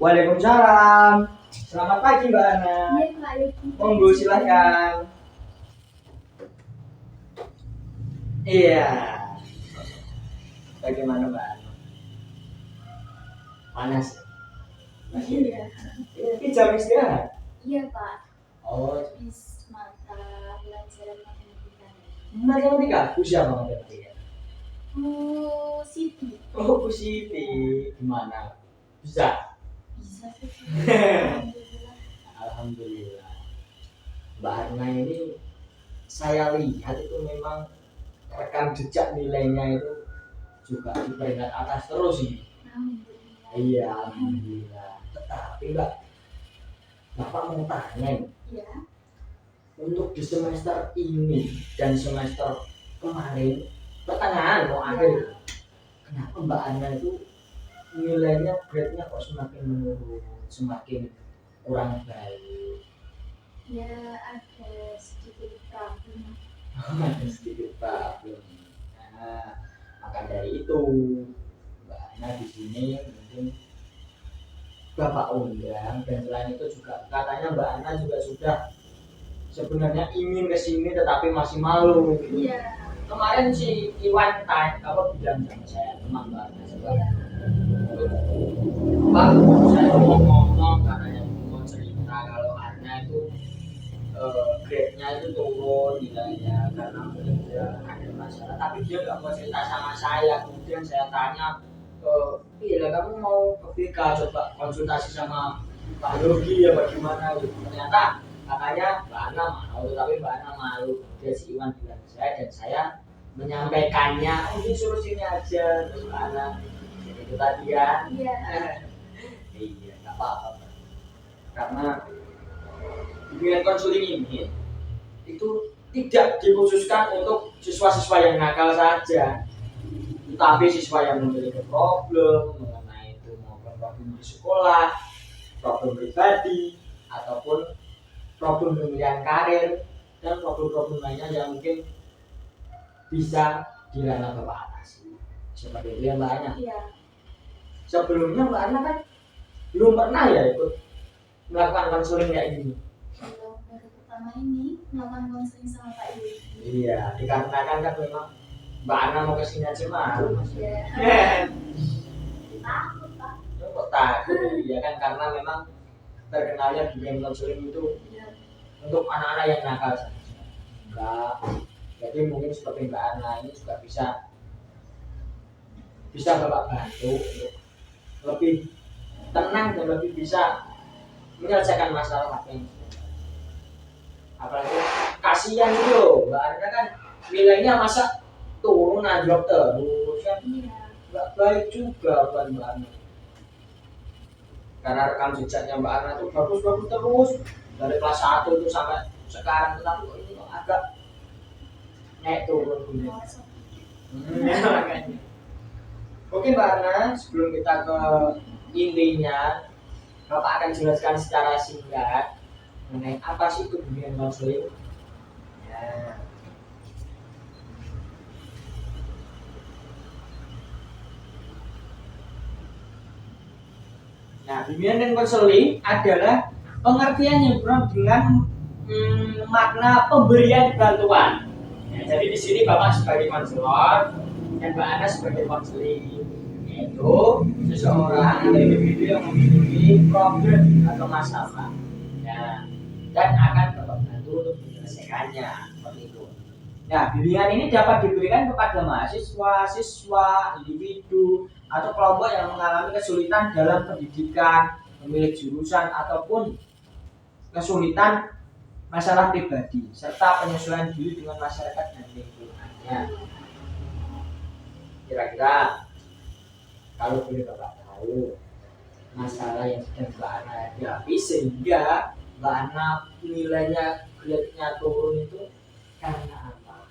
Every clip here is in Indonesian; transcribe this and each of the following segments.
Waalaikumsalam. Selamat pagi Mbak Ana. Monggo silahkan. Iya. Bagaimana Mbak Ana? Panas. Iya. Ini jam istirahat. Iya Pak. Oh, Habis mata pelajaran matematika. matematika. Usia apa matematika? Siti. Oh, Bu Siti. Gimana? Bisa. Bisa sih. Alhamdulillah. Alhamdulillah. Mbak Ana ini saya lihat itu memang rekam jejak nilainya itu juga di peringkat atas terus ini. Alhamdulillah. Iya, alhamdulillah. Tetapi Mbak, Bapak mau tanya, Iya. untuk di semester ini dan semester kemarin pertengahan mau akhir, kenapa Mbak Ana itu nilainya grade-nya kok semakin menurun, semakin kurang baik? Ya ada sedikit problem. Ada sedikit problem. Nah, maka dari itu Mbak Ana di sini mungkin Bapak undang, dan selain itu juga katanya Mbak Ana juga sudah sebenarnya ingin ke sini tetapi masih malu. Iya. Kemarin si Iwan bilang sama saya, teman Mbak Ana sebenarnya, Pak, saya mau ngomong katanya mau cerita kalau Ana itu grade-nya itu turun nilainya karena mungkin dia ada masalah, tapi dia nggak mau cerita sama saya. Kemudian saya tanya, iya kamu mau ke BK coba konsultasi sama Pak Yogi ya bagaimana gitu. Ternyata katanya Mbak Ana mau, tapi Mbak Ana malu. Dia si Iwan bilang saya, dan saya menyampaikannya, ini suruh sini aja. Terus Mbak Ana itu tadi ya. Iya. Iya, nggak apa-apa. Karena bimbingan konseling ini itu tidak dikhususkan untuk siswa-siswa yang nakal saja, tetapi siswa yang memiliki problem mengenai itu, maupun problem di sekolah, problem pribadi, ataupun problem pemilihan karir, dan problem-problem lainnya yang mungkin bisa dirana Bapak atasi. Seperti itu ya Mbak Ana. Iya. Sebelumnya Mbak Ana kan belum pernah ya ikut melakukan konseling kayak gini. Kalau baru pertama ini melakukan konseling sama Pak Yogi. Iya, dikarenakan kan memang Mbak Ana mau kesini aja malu. Iya. Takut Pak. Kok takut? Iya kan, karena memang terkenalnya bimbingan konseling itu Iya. untuk anak-anak yang nakal saja. Enggak. Jadi mungkin seperti Mbak Ana ini juga bisa Bapak bantu untuk lebih tenang dan lebih bisa menyelesaikan masalah apa yang sedang. Apalagi kasihan itu loh, Mbak Ana kan nilainya masa turun anjlok terus kan. Iya. Nggak baik juga buat Mbak Ana. Karena rekam jejaknya Mbak Ana itu bagus-bagus terus dari kelas 1 itu sampai sekarang, tetapi kok ini kok agak naik turun gitu. Makanya. Oke Mbak Ana, sebelum kita ke intinya, Bapak akan jelaskan secara singkat mengenai apa sih itu bimbingan konseling. Ya. Nah, bimbingan dan konseling adalah pengertian yang kurang dengan makna pemberian bantuan. Ya, jadi di sini Bapak sebagai konselor dan Mbak Ana sebagai konseling, yaitu seseorang atau individu yang memiliki problem atau masalah, ya, dan akan Bapak bantu untuk menyelesaikannya seperti itu. Nah, bimbingan ini dapat diberikan kepada mahasiswa, siswa, individu, atau kelompok yang mengalami kesulitan dalam pendidikan, memilih jurusan, ataupun kesulitan masalah pribadi, serta penyesuaian diri dengan masyarakat dan lingkungannya. Kira-kira kalau boleh Bapak tahu masalah yang sedang Mbak Ana hadapi sehingga Mbak Ana nilainya grade-nya turun itu karena apa?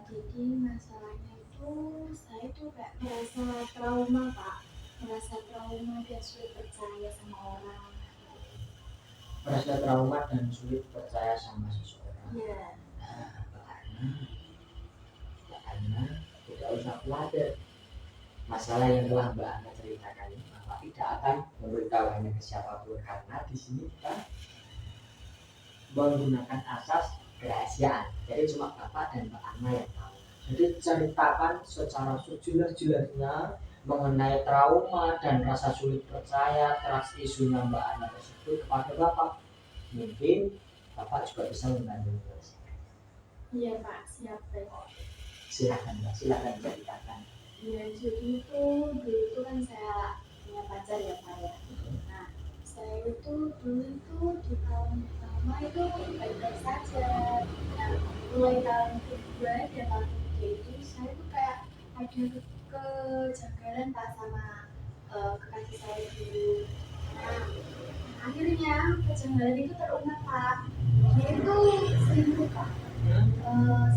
Jadi masalahnya itu saya tuh kayak merasa trauma Pak, merasa trauma dan sulit percaya sama orang. Merasa trauma dan sulit percaya sama seseorang. Iya. Mbak Ana tidak usah khawatir. masalah yang telah Mbak Ana ceritakan ini, Bapak tidak akan memberitahukannya ke siapapun karena di sini kita menggunakan asas kerahasiaan. Jadi cuma Bapak dan Mbak Ana yang tahu. Jadi ceritakan secara sejelas-jelasnya mengenai trauma dan rasa sulit percaya trust isunya Mbak Ana tersebut kepada Bapak. Mungkin Bapak juga bisa membantu menyelesaikan. Iya Pak, siap Pak. Silakan Mbak, silakan ceritakan. Iya, jadi itu dulu itu kan saya punya pacar ya Pak ya. Nah, saya itu dulu itu di tahun pertama itu baik-baik saja. Nah, mulai tahun kedua dan tahun ketiga itu saya tuh kayak ada kejanggalan Pak sama kekasih saya dulu. Nah, akhirnya kejanggalan itu terungkap Pak. Dia itu selingkuh Pak.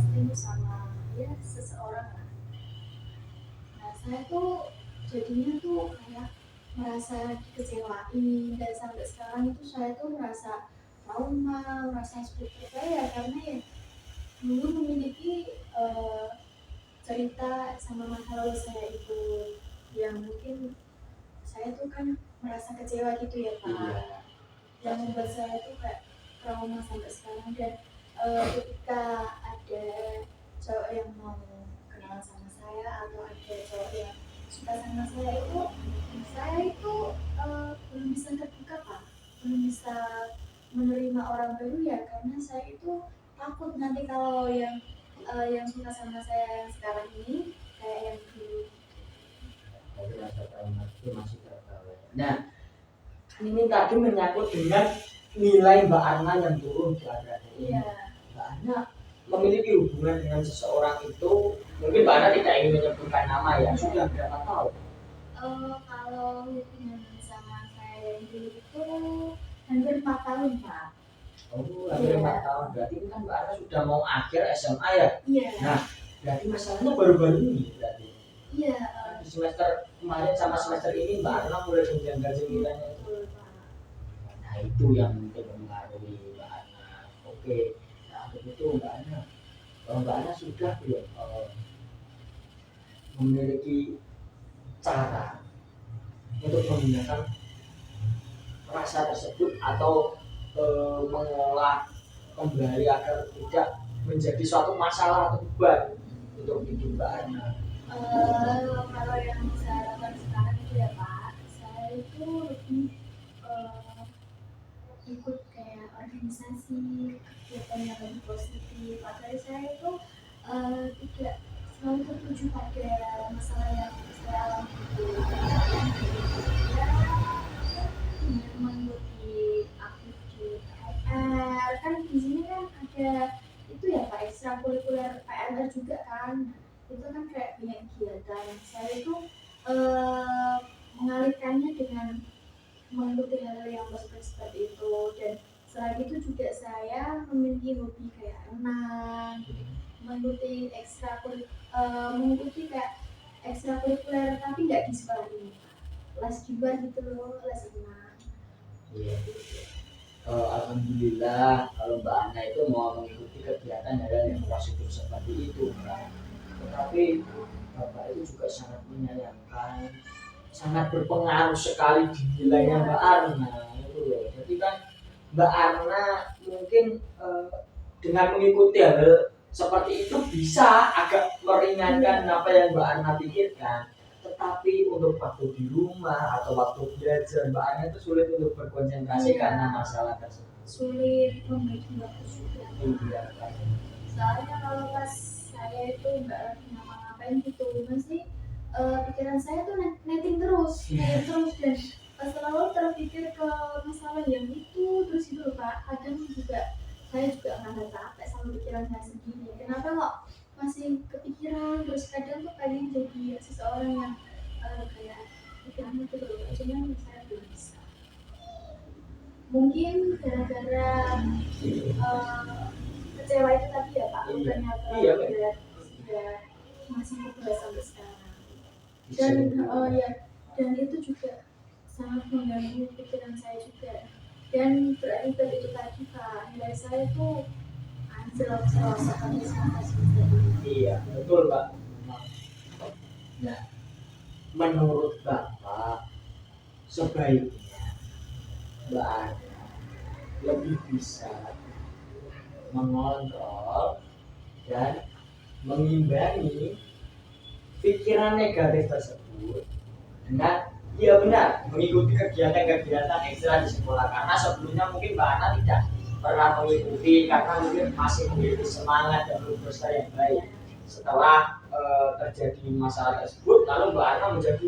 Selingkuh sama ya seseorang lah. Nah, saya tuh jadinya tuh kayak merasa dikecewain dan sampai sekarang itu saya tuh merasa trauma, merasa sulit percaya karena ya dulu memiliki cerita sama masa lalu saya itu yang mungkin saya tuh kan merasa kecewa gitu ya Pak. Iya. Yang membuat saya tuh kayak trauma sampai sekarang dan ketika ada cowok yang mau kenalan sama saya atau ada cowok yang suka sama saya itu belum bisa terbuka Pak, belum bisa menerima orang baru ya karena saya itu takut nanti kalau yang suka sama saya yang sekarang ini kayak yang dulu. Jadi rasa trauma itu masih terbawa. Nah, ini tadi menyangkut dengan nilai Mbak Ana yang turun ke harga diri. Iya. Mbak Ana memiliki hubungan dengan seseorang itu, mungkin Mbak Ana tidak ingin menyebutkan nama ya, sudah berapa tahun? Kalau hubungan sama saya yang dulu itu hampir 4 tahun Pak. Oh, hampir 4 tahun. Berarti kan Mbak Ana sudah mau akhir SMA ya? Iya. Nah, berarti masalahnya baru-baru ini berarti. Iya. Di semester kemarin sama semester ini Mbak Ana mulai jenjang-jenjangnya itu. Nah, itu yang mungkin mempengaruhi Mbak Ana. Oke, nah begitu Mbak Ana. Mbak Ana sudah belum memiliki cara untuk menggunakan rasa tersebut atau mengolah kembali agar tidak menjadi suatu masalah atau beban untuk hidup Mbak Ana. Kalau yang saya lakukan sekarang itu ya Pak, saya itu lebih ikut kayak organisasi kegiatan yang lebih positif agar saya itu tidak selalu tertuju pada masalah yang saya alami itu. Ya, mengikuti aktif di PNR kan di sini kan ada itu ya Pak ekstrakurikuler PNR juga kan, itu kan kayak banyak kegiatan. Saya itu mengalihkannya dengan mengikuti hal-hal yang positif seperti itu dan selain itu juga saya memiliki hobi kayak renang, mengikuti mengikuti kayak ekstrakurikuler tapi nggak di sekolah ini, les di luar gitu loh, les renang. Iya. Alhamdulillah kalau Mbak Ana itu mau mengikuti kegiatan hal yang positif seperti itu, Mbak. Tetapi Bapak itu juga sangat menyayangkan, sangat berpengaruh sekali di nilainya Mbak Ana itu loh. Jadi kan Mbak Ana mungkin dengan mengikuti hal seperti itu bisa agak meringankan apa yang Mbak Ana pikirkan. Tetapi untuk waktu di rumah atau waktu belajar Mbak Ana itu sulit untuk berkonsentrasi karena masalah tersebut. Sulit membagi waktu juga. Iya. Soalnya kalau pas saya itu nggak lagi ngapa-ngapain gitu, masih pikiran saya tuh netting terus dan pas selalu terpikir ke masalah yang itu terus itu Pak. Kadang juga saya juga nggak capek sama pikiran saya sendiri. Kenapa kok masih kepikiran terus kadang tuh pengen jadi seseorang yang kayak pikirannya tuh loh, cuman saya belum bisa. Mungkin gara-gara kecewa itu tadi ya Pak, bukannya udah masih berubah sampai sekarang. Dan dan itu juga sangat mengganggu pikiran saya juga. Dan berakibat itu tadi Pak, nilai saya tuh anjlok sampai semester ini. Iya, betul Mbak. Nah, menurut Bapak sebaiknya Mbak Ana lebih bisa mengontrol dan mengimbangi pikiran negatif tersebut dengan ya benar mengikuti kegiatan-kegiatan ekstra di sekolah, karena sebelumnya mungkin Mbak Ana tidak pernah mengikuti karena mungkin masih memiliki semangat dan berprestasi yang baik. Setelah terjadi masalah tersebut, lalu Mbak Ana menjadi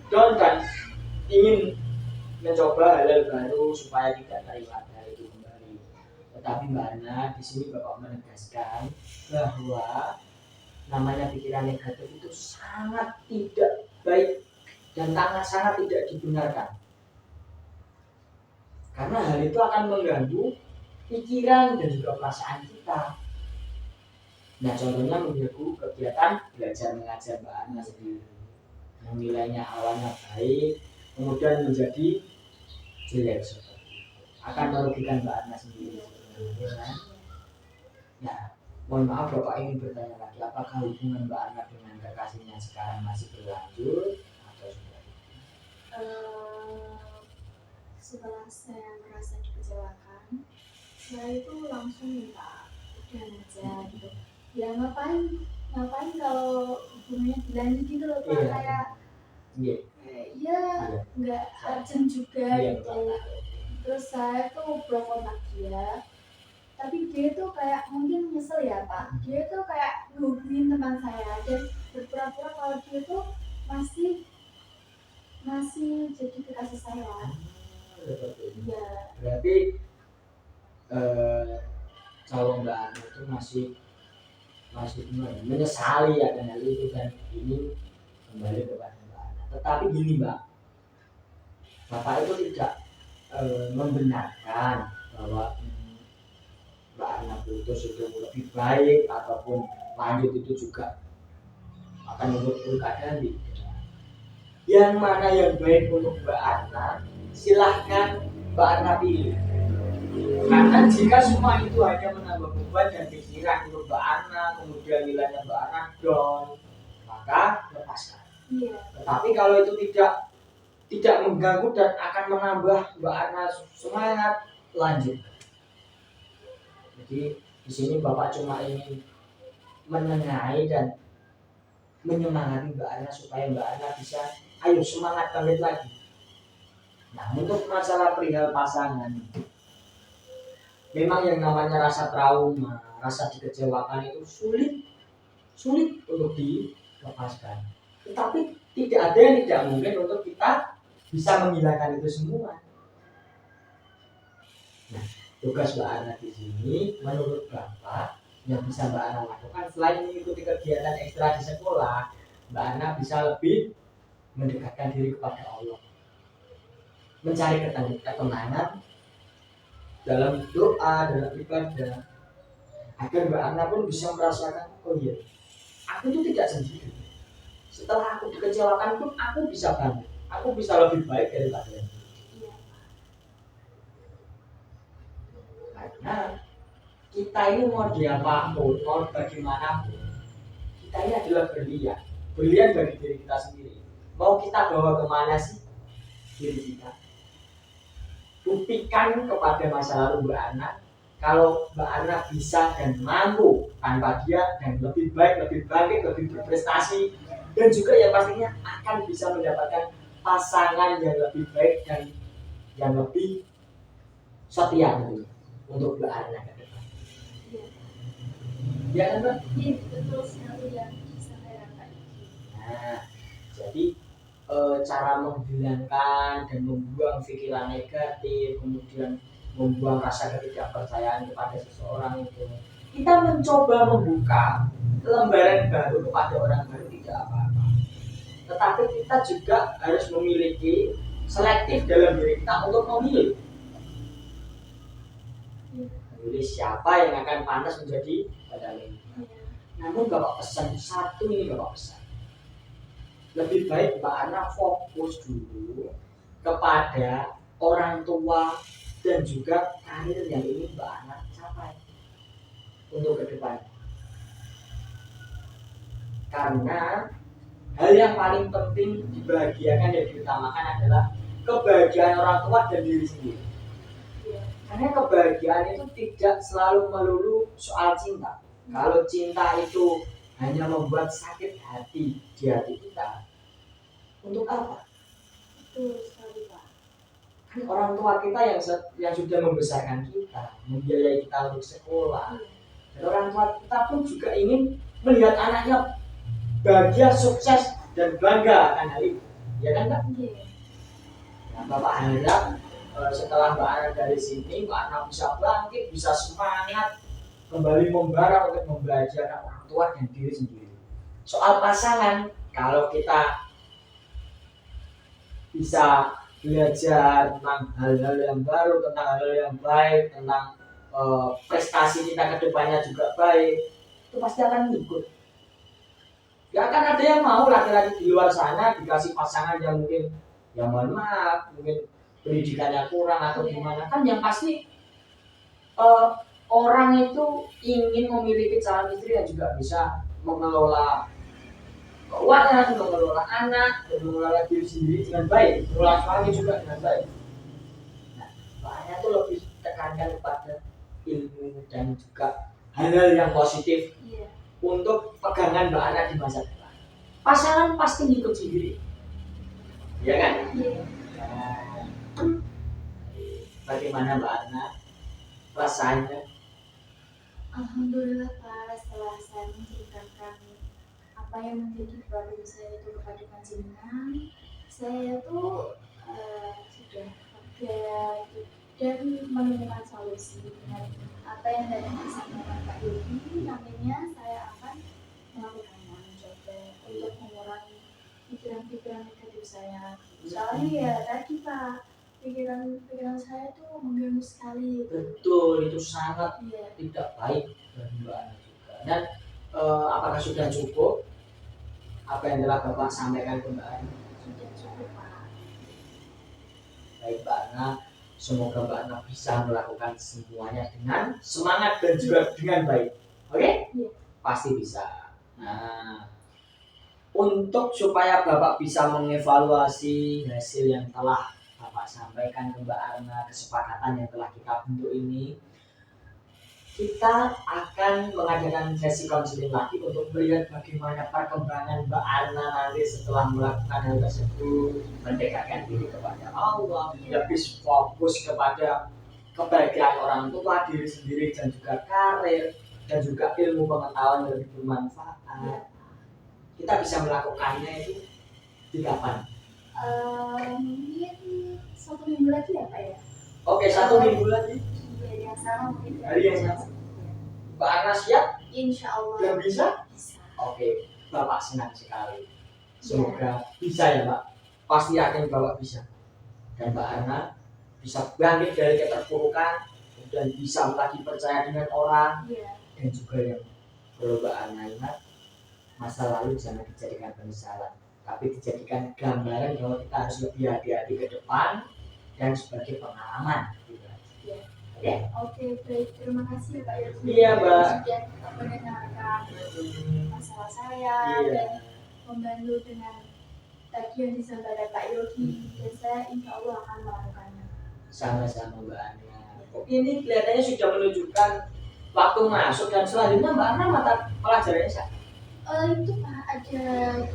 down dan ingin mencoba hal-hal baru supaya tidak terlibat hal itu kembali. Tetapi Mbak Ana di sini Bapak menegaskan bahwa namanya pikiran negatif itu sangat tidak baik dan sangat tidak dibenarkan, karena hal itu akan mengganggu pikiran dan juga perasaan kita. Nah, contohnya mengganggu kegiatan belajar mengajar Mbak Ana sendiri, yang nilainya awalnya baik kemudian menjadi jelek seperti itu, akan merugikan Mbak Ana sendiri. Nah, mohon maaf Bapak ingin bertanya lagi, apakah hubungan Mbak Ana dengan kekasihnya sekarang masih berlanjut atau sudah? Setelah saya merasa dikecewakan, saya itu langsung minta udah aja gitu. Ya ngapain kalau hubungannya berlanjut gitu loh Pak, kayak ya nggak urgent juga gitu. Terus saya tuh kontak dia, tapi dia tuh kayak mungkin nyesel ya Pak, dia tuh kayak ngehubungin teman saya dan berpura-pura kalau dia tuh masih jadi kekasih saya. Iya. Berarti calon Mbak Ana itu masih menyesali akan hal itu dan ini kembali kepada Mbak Ana. Tetapi gini Mbak, Bapak itu tidak membenarkan bahwa Mbak Ana putus itu lebih baik ataupun lanjut itu juga akan memburuk keadaan. Yang mana yang baik untuk Mbak Ana, silahkan Mbak Ana pilih. Karena jika semua itu hanya menambah beban dan pikiran untuk Mbak Ana, kemudian nilainya Mbak Ana down, maka lepaskan. Tetapi kalau itu tidak mengganggu dan akan menambah Mbak Ana semangat, lanjut. Jadi di sini Bapak cuma ingin menengahi dan menyemangati Mbak Ana supaya Mbak Ana bisa ayo semangat bangkit lagi. Nah, untuk masalah perihal pasangan, memang yang namanya rasa trauma, rasa dikecewakan itu sulit untuk dilepaskan. Tetapi tidak ada yang tidak mungkin untuk kita bisa menghilangkan itu semua. Nah, tugas Mbak Ana di sini menurut Bapak yang bisa Mbak Ana lakukan selain mengikuti kegiatan ekstra di sekolah, Mbak Ana bisa lebih mendekatkan diri kepada Allah, mencari ketenangan dalam doa, dalam ibadah, agar Mbak Ana pun bisa merasakan, oh iya, aku itu tidak sendiri. Setelah aku dikecewakan pun aku bisa bangkit, aku bisa lebih baik daripada yang dulu. Karena kita ini mau diapapun, mau bagaimanapun, kita ini adalah berlian bagi diri kita sendiri. Mau kita bawa kemana sih diri kita? Buktikan kepada masa lalu Mbak Ana, kalau Mbak Ana bisa dan mampu tanpa dia dan lebih baik, lebih bangkit, lebih berprestasi, dan juga yang pastinya akan bisa mendapatkan pasangan yang lebih baik dan yang lebih setia tentunya untuk Mbak Ana ke depan. Ya kan Mbak? Iya betul sekali yang disampaikan. Nah, jadi cara menghilangkan dan membuang pikiran negatif, kemudian membuang rasa ketidakpercayaan kepada seseorang itu, kita mencoba membuka lembaran baru kepada orang baru tidak apa-apa. Tetapi kita juga harus memiliki selektif dalam diri kita untuk memilih siapa yang akan pantas menjadi badai. Namun Bapak pesan satu ini, Bapak pesan lebih baik Mbak Ana fokus dulu kepada orang tua dan juga karir yang ingin Mbak Ana capai untuk ke depan. Karena hal yang paling penting dibahagiakan dan diutamakan adalah kebahagiaan orang tua dan diri sendiri. Iya. Karena kebahagiaan itu tidak selalu melulu soal cinta. Kalau cinta itu hanya membuat sakit hati di hati kita, untuk apa? Betul sekali Pak. Kan orang tua kita yang sudah membesarkan kita, membiayai kita untuk sekolah. Iya. Dan orang tua kita pun juga ingin melihat anaknya bahagia, sukses, dan bangga akan hal itu. Ya kan Mbak? Iya. Nah, Bapak harap setelah Mbak Ana dari sini, Mbak Ana bisa bangkit, bisa semangat, kembali membara untuk membahagiakan orang tua dan diri sendiri. Soal pasangan, kalau kita bisa belajar tentang hal-hal yang baru, tentang hal-hal yang baik, tentang prestasi kita ke depannya juga baik, itu pasti akan ikut. Gak akan ada yang mau laki-laki di luar sana dikasih pasangan yang mungkin, yang mohon maaf, mungkin pendidikannya kurang atau gimana. Kan yang pasti orang itu ingin memiliki calon istri yang juga bisa mengelola keuangan, mengelola anak, dan mengelola diri sendiri dengan baik, mengelola suami juga dengan baik. Nah, makanya itu lebih tekankan kepada ilmu dan juga hal-hal yang positif Iya. untuk pegangan Mbak Ana di masa depan. Pasangan pasti ngikut sendiri, ya kan? Iya. Nah, bagaimana Mbak Ana rasanya? Alhamdulillah Pak, setelah saya menceritakan apa yang menjadi problem saya itu kepada panjenengan, saya tuh sudah lega dan menemukan solusi dengan apa yang tadi disampaikan Pak Yogi. Nantinya saya akan melakukannya, mencoba untuk mengurangi pikiran-pikiran negatif saya. Soalnya ya tadi Pak, pikiran saya tuh mengganggu sekali. Betul, itu sangat Iya. tidak baik bagi Mbak Ana juga. Dan apakah sudah cukup apa yang telah Bapak sampaikan ke Mbak Ana? Sudah cukup Pak. Baik Mbak Ana, semoga Mbak Ana bisa melakukan semuanya dengan semangat dan juga dengan baik. Oke? Iya. Pasti bisa. Nah, untuk supaya Bapak bisa mengevaluasi hasil yang telah Bapak sampaikan ke Mbak Ana, kesepakatan yang telah kita bentuk ini, kita akan mengadakan sesi konseling lagi untuk melihat bagaimana perkembangan Mbak Ana nanti setelah melakukan hal tersebut, mendekatkan diri kepada Allah, lebih fokus kepada kebahagiaan orang tua, diri sendiri, dan juga karir, dan juga ilmu pengetahuan yang lebih bermanfaat. Kita bisa melakukannya itu di kapan? Mungkin 1 minggu lagi ya Pak ya. Oke, 1 minggu lagi. Iya, yang sama mungkin. Hari yang sama. Mbak Ana siap? Insya Allah. Dan bisa? Bisa. Oke, Bapak senang sekali. Semoga bisa ya Mbak. Pasti yakin Bapak bisa. Dan Mbak Ana bisa bangkit dari keterpurukan dan bisa lagi percaya dengan orang. Iya. Dan juga yang perlu Mbak Ana ingat, masa lalu jangan dijadikan penyesalan, tapi dijadikan gambaran bahwa kita harus lebih hati-hati ke depan dan sebagai pengalaman. Iya. Oke? Oke, baik. Terima kasih Pak Yogi. Iya, Mbak. Sudah mendengarkan masalah saya Iya. dan membantu dengan tadi yang disampaikan Pak Yogi. Dan saya insya Allah akan melakukannya. Sama-sama Mbak Ana. Oke, ini kelihatannya sudah menunjukkan waktu masuk dan selanjutnya Mbak Ana mata pelajarannya siapa? Itu Pak ada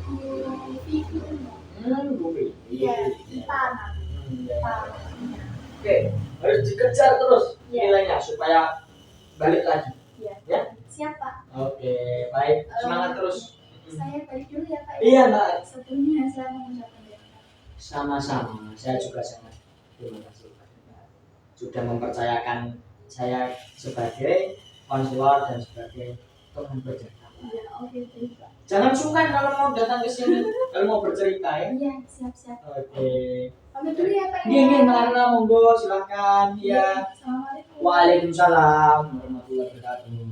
guru fikih. Bu Vivi. Iya, IPA nanti. Iya. IPA. Oke, harus dikejar terus Iya. nilainya supaya balik lagi. Iya. Ya? Siap Pak. Oke, baik. Semangat terus. Saya balik dulu ya Pak. Iya, Mbak. Sebelumnya saya mengucapkan terima kasih. Sama-sama. Saya juga sangat terima kasih sudah mempercayakan saya sebagai konselor dan sebagai teman berjalan. Iya, oke baik Pak. Jangan sungkan kalau mau datang ke sini, kalau mau bercerita ya. Iya, siap-siap. Oke. Pamit dulu ya Pak. Iya, Mbak Ana, monggo silakan. Iya. Assalamualaikum. Waalaikumsalam warahmatullahi wabarakatuh.